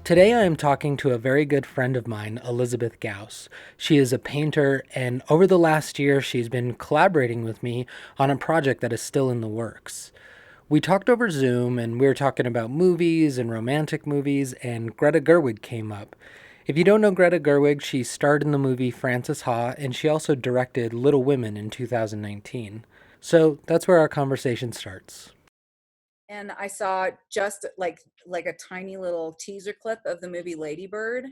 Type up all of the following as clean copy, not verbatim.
Today I am talking to a very good friend of mine, Elizabeth Gauss. She is a painter, and over the last year, she's been collaborating with me on a project that is still in the works. We talked over Zoom, and we were talking about movies and romantic movies, and Greta Gerwig came up. If you don't know Greta Gerwig, she starred in the movie Frances Ha, and she also directed Little Women in 2019. So that's where our conversation starts. And I saw just like a tiny little teaser clip of the movie Lady Bird.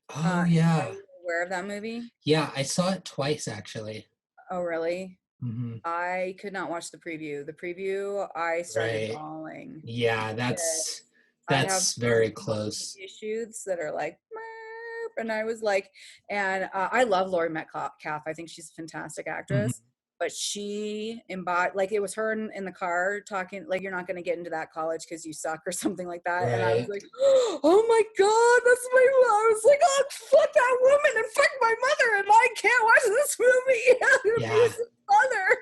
Oh, Are yeah. you aware of that movie? Yeah, I saw it twice actually. Oh, really? Hmm. I could not watch the preview. The preview, I started Right. bawling Yeah, because I have that's some very mommy close. issues that are like, "Meow," and I was like, and I love Laurie Metcalf. I think she's a fantastic actress. Hmm. But she embodied, like, it was her in the car talking like, you're not going to get into that college because you suck or something like that. And I was Right. like, oh my god, that's my, I was like, oh, fuck that woman and fuck my mother, and I can't watch this movie. Yeah. Abusive mother.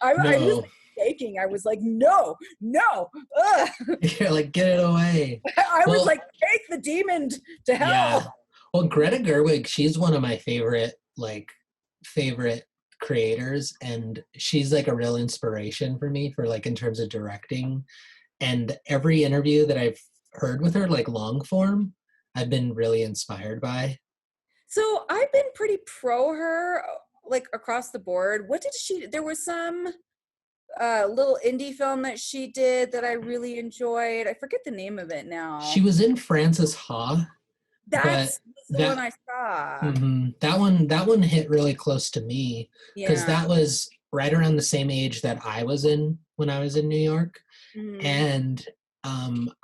I was No. like shaking. I was like, no, no. Ugh. You're like, get it away. I was Well, like, take the demon to yeah. hell. Well, Greta Gerwig, she's one of my favorite creators, and she's like a real inspiration for me for like in terms of directing. And every interview that I've heard with her, like long form, I've been really inspired by. So I've been pretty pro her, like across the board. What did she? There was some little indie film that she did that I really enjoyed. I forget the name of it She now. was in Frances Ha, but That's the one that I saw. that one hit really close to me because Yeah. that was right around the same age that I was in when I was in New York, Hmm. and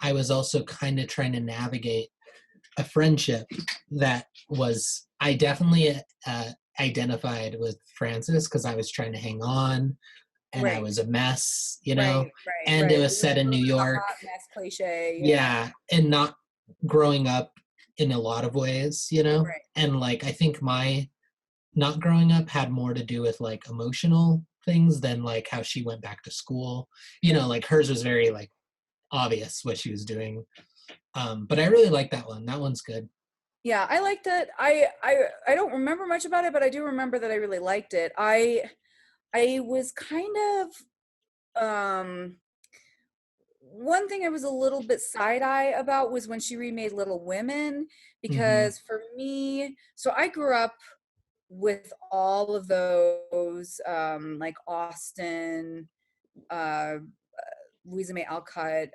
I was also kind of trying to navigate a friendship that was I definitely identified with Francis because I was trying to hang on and I Right. was a mess, Right. Right. and it Right. was It was set a in little New bit of a York. hot mess cliche. Yeah. Yeah, and not growing up in a lot of ways, Right. and like I think my not growing up had more to do with like emotional things than like how she went back to school. Yeah. Like hers was very like obvious what she was doing. But I really like that one. That one's good. Yeah, I liked it. I don't remember much about it, but I do remember that I really liked it. I was kind of one thing I was a little bit side eye about was when she remade Little Women, Hmm. because for me, so I grew up with all of those like Austen, uh, Louisa May Alcott,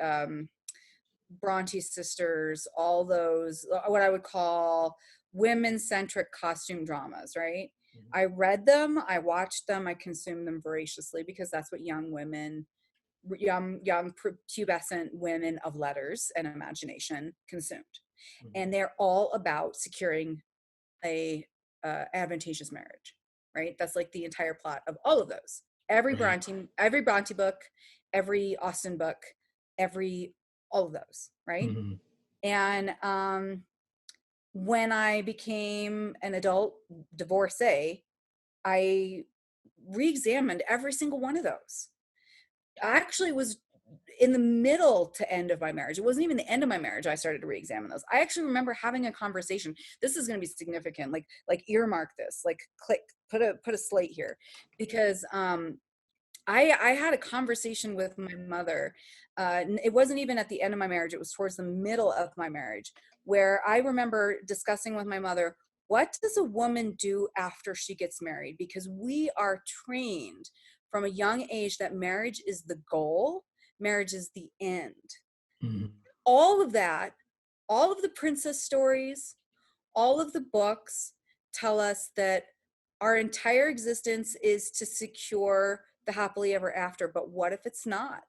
Bronte sisters, all those what I would call women-centric costume dramas, right? I read them, I watched them, I consumed them voraciously because that's what young women, young pubescent women of letters and imagination consumed. And they're all about securing a advantageous marriage, right? That's like the entire plot of all of those. Right. Every Bronte book, every Austen book, every all of those, right? Hmm. And when I became an adult divorcee, I re-examined every single one of those. I actually was in the middle to end of my marriage. It wasn't even the end of my marriage. I started to re-examine those. I actually remember having a conversation. This is going to be significant. Like earmark this. Like click. Put a slate here, because I had a conversation with my mother. It wasn't even at the end of my marriage. It was towards the middle of my marriage, where I remember discussing with my mother, what does a woman do after she gets married? Because we are trained from a young age that marriage is the goal, marriage is the end. Hmm. All of that, all of the princess stories, all of the books tell us that our entire existence is to secure the happily ever after. But what if it's not?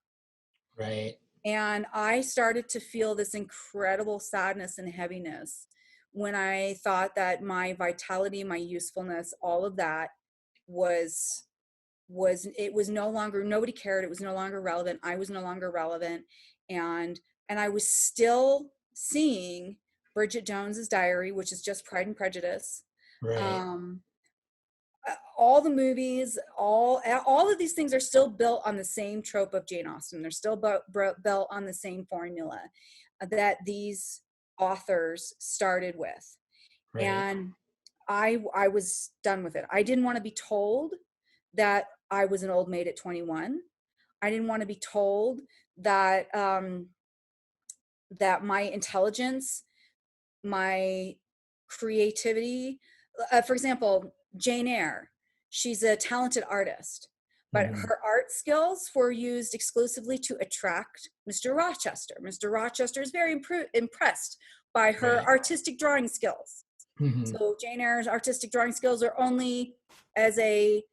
Right. And I started to feel this incredible sadness and heaviness when I thought that my vitality, my usefulness, all of that was it was no longer, nobody cared, it was no longer relevant, I was no longer relevant. And I was still seeing Bridget Jones's Diary, which is just Pride and Prejudice. Right. um all the movies, all of these things are still built on the same trope of Jane Austen. They're still built on the same formula, that these authors started with. Right. And I was done with it. I didn't want to be told that I was an old maid at 21. I didn't want to be told that that my intelligence, my creativity, for example, Jane Eyre, she's a talented artist, but Hmm. her art skills were used exclusively to attract Mr. Rochester. Mr. Rochester is very impressed by her Right. artistic drawing skills. Hmm. So Jane Eyre's artistic drawing skills are only as a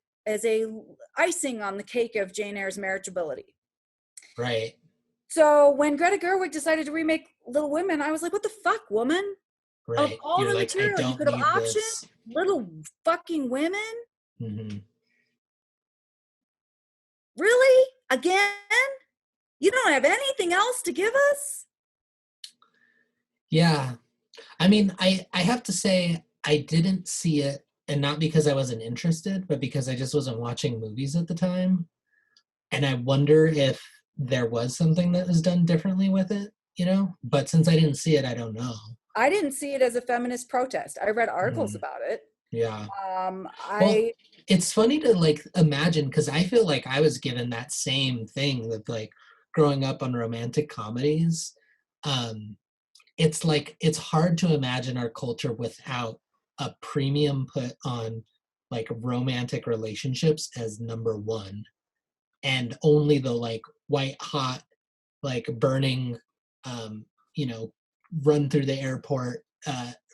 icing on the cake of Jane Eyre's marriageability. Right. So when Greta Gerwig decided to remake Little Women, I was like, what the fuck, woman? Of Right. all You're the like, I material you don't could have need optioned, this. Little fucking Women? Hmm. Really? Again? You don't have anything else to give us? Yeah. I mean, I have to say I didn't see it, and not because I wasn't interested, but because I just wasn't watching movies at the time. And I wonder if there was something that was done differently with it, you know? But since I didn't see it, I don't know. I didn't see it as a feminist protest. I read articles Mhm. about it. Yeah. Well, I it's funny to like imagine because I feel like I was given that same thing with like growing up on romantic comedies. Um, it's like it's hard to imagine our culture without a premium put on like romantic relationships as number one, and only the like white hot, like burning, um you know, run through the airport,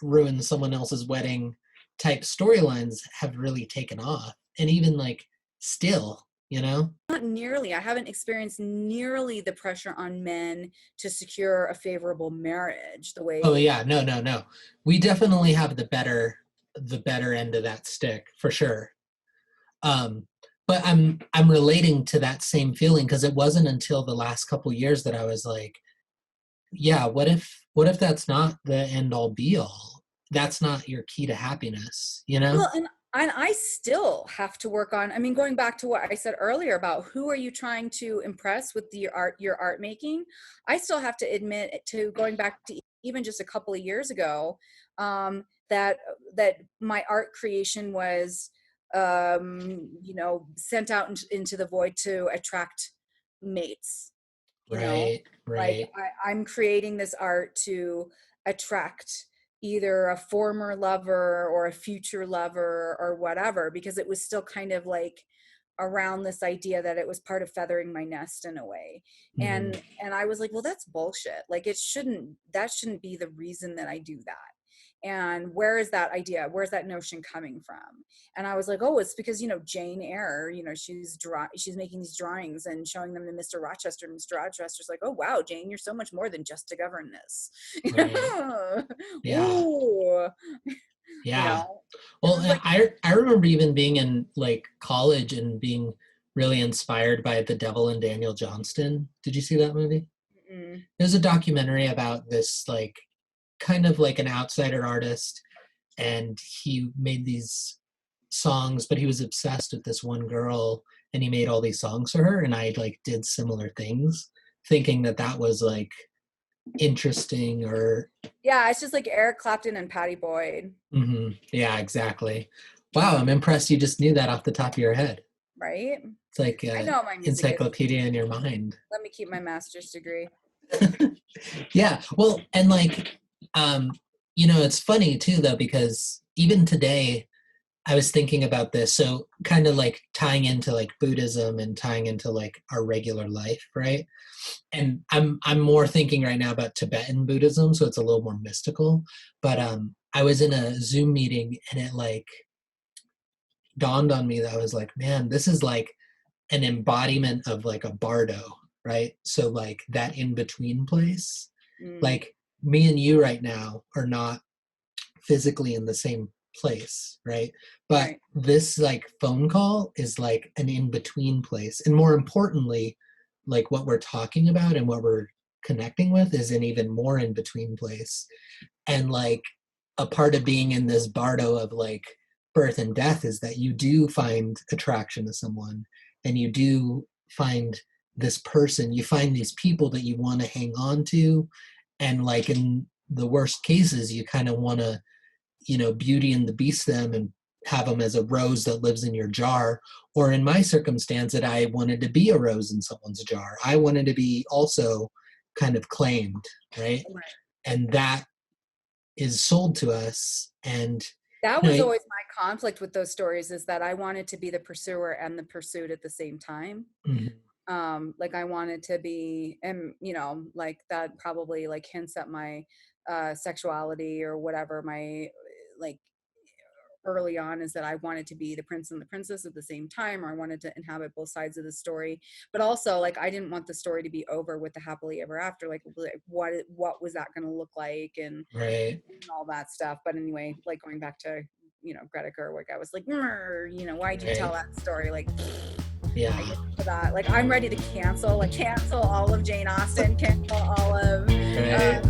ruin someone else's wedding type storylines have really taken off. And even like still, you know. not nearly, I haven't experienced nearly the pressure on men to secure a favorable marriage the Oh way yeah, no, no, no, we definitely have the better end of that stick for sure. um but I'm relating to that same feeling because it wasn't until the last couple years that I was like, yeah, what if that's not the end all be all? That's not your key to happiness, you know? well, and I still have to work on, I mean, going back to what I said earlier about who are you trying to impress with your art making, I still have to admit to going back to even just a couple of years ago, that my art creation was you know, sent out into the void to attract mates, you know, Right, like right. I'm creating this art to attract either a former lover or a future lover or whatever, because it was still kind of like around this idea that it was part of feathering my nest in a way. Hmm. And I was like, well, that's bullshit. Like it shouldn't, that shouldn't be the reason that I do that. And where is that idea, where's that notion coming from? And I was like, oh, it's because, you know, Jane Eyre, you know, she's making these drawings and showing them to Mr. Rochester, and Mr. Rochester's like, oh wow, Jane, you're so much more than just to govern this. Right. Yeah, Ooh, you yeah. know, and Well, it's like, I remember even being in like college and being really inspired by The Devil and Daniel Johnston. Did you see that movie? mm, There's a documentary about this like kind of like an outsider artist, and he made these songs, but he was obsessed with this one girl, and he made all these songs for her. And I like did similar things, thinking that that was like interesting or. yeah, it's just like Eric Clapton and Patty Boyd, Mhm, yeah, exactly. Wow, I'm impressed you just knew that off the top of your head. right? It's like I a know what my music is. encyclopedia in your mind. Let me keep my master's degree. Yeah, well, and like, um, it's funny too though because even today I was thinking about this. So kind of like tying into like Buddhism and tying into like our regular life, right? And I'm more thinking right now about Tibetan Buddhism, so it's a little more mystical. But I was in a Zoom meeting and it like dawned on me that I was like, man, this is like an embodiment of like a bardo, right? So like that in between place, Mm, like me and you right now are not physically in the same place, right? But right. this like phone call is like an in between place. And more importantly, like what we're talking about and what we're connecting with is an even more in between place. And like a part of being in this bardo of like birth and death is that you do find attraction to someone, and you do find this person, you find these people that you want to hang on to, and like in the worst cases, you kind of want to, Beauty and the Beast them and have them as a rose that lives in your jar. Or in my circumstance, that I wanted to be a rose in someone's jar. I wanted to be also kind of claimed, right? Right. And that is sold to us. And, That you was know, always my conflict with those stories, is that I wanted to be the pursuer and the pursued at the same time. mhm, Like I wanted to be, and like that probably like hints at my sexuality or whatever, my like early on, is that I wanted to be the prince and the princess at the same time, or I wanted to inhabit both sides of the story. But also, like, I didn't want the story to be over with the happily ever after. Like what was that going to look like, right, and all that stuff. But anyway, like going back to Greta Gerwig, I was like, why'd you tell right, that story? Like, I yeah, get to that. Like, I'm ready to cancel all of Jane Austen, cancel all of right,